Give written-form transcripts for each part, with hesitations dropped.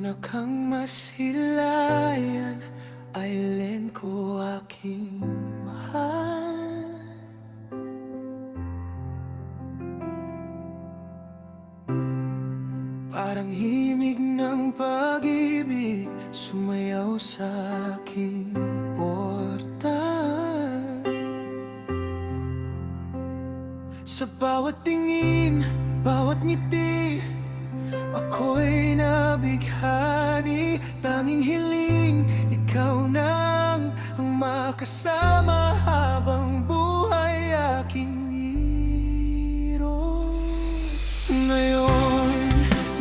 na kang masilayan, Aileen ko aking mahal. Parang himig ng pag-ibig sumayaw sa aking porta. Sa bawat tingin, bawat ngiti, ako'y nabighani. Tanging hiling, ikaw nang ang makasama habang buhay aking hiro. Ngayon,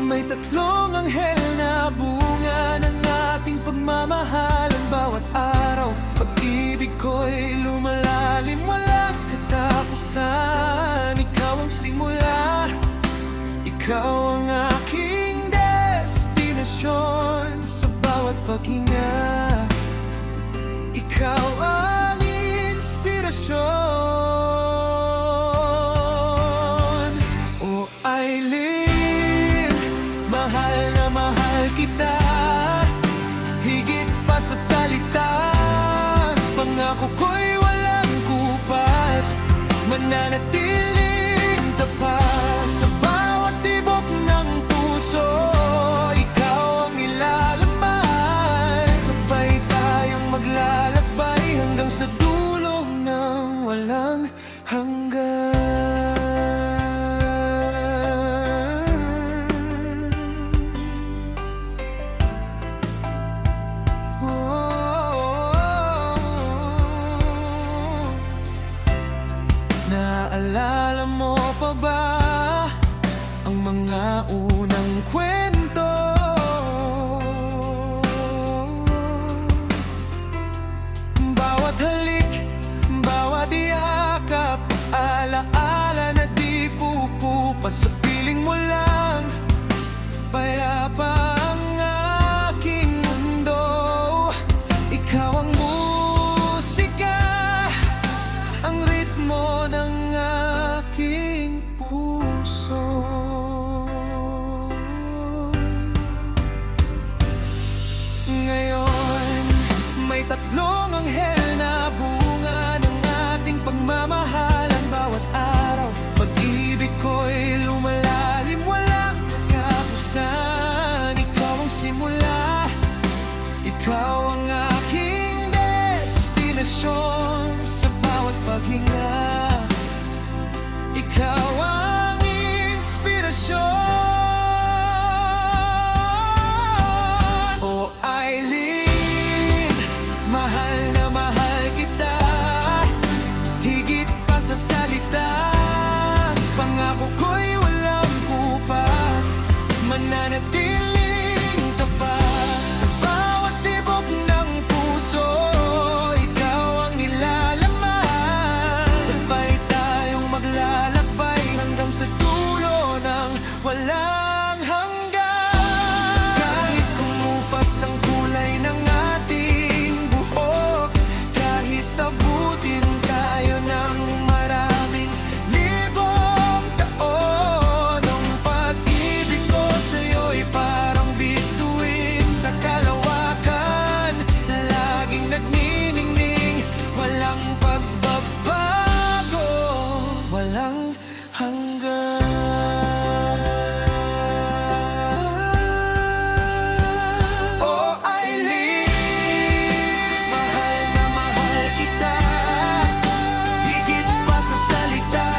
may tatlong anghel na bunga ng ating pagmamahalan. Bawat araw, pag-ibig ko'y lumalalim, walang katapusan. Ikaw ang simula, ikaw ang aking destinasyon. Sa bawat paghinga, ikaw ang inspirasyon. Oh Aileen, mahal na mahal kita, higit pa sa salita. Pangako ko'y walang kupas, mananatiling tapat. Sa bawat tibok ng puso, ikaw ang ilalaman. Sabay tayong maglalakbay hanggang sa dulo ng walang hanggan. Naalala mo pa ba ang mga unang kwento? Bawat halik, bawat yakap, alaala na di kukupas. Sa piling mo lang, payapa ang aking mundo. Ikaw ang musika, ang ritmo ng aking puso. Ngayon, may tatlong anghel na bunga ng ating pagmamahalan. Bawat araw, pag-ibig ko'y lumalalim, walang katapusan. Ikaw ang simula, ikaw ang aking destinasyon. Sa bawat paghinga, ikaw ang inspirasyon. Oh Aileen, mahal na mahal kita, higit pa sa salita. Pangako ko'y walang kupas, mananatiling tapat. Sa bawat tibok ng puso, ikaw ang nilalaman. Sabay tayong maglalakbay hanggang sa dulo ng walang hanggan. Kahit kumupas ang kulay ng ating buhok, kahit abutin tayo ng maraming libong taon, ang pag-ibig ko sa'yo'y parang bituin sa kalawakan, laging nagniningning, walang pagbabago, walang hanggan. Oh Aileen, mahal na mahal kita, higit pa sa salita.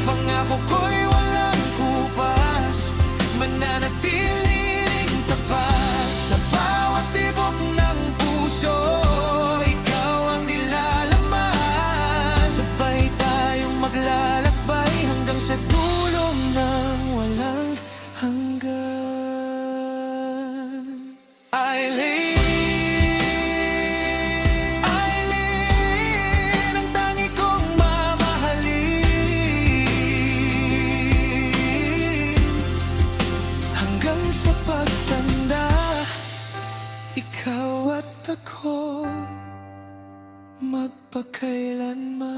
Pangako ko'y walang kupas, mananatiling tapat. Sa bawat tibok ng puso, ikaw ang nilalaman. Sabay tayong maglalakbay hanggang sa dulo ng walang hanggan. Aileen, Aileen, ang tangi kong mamahalin. Hanggang sa pagtanda, ikaw at ako magpakailanman.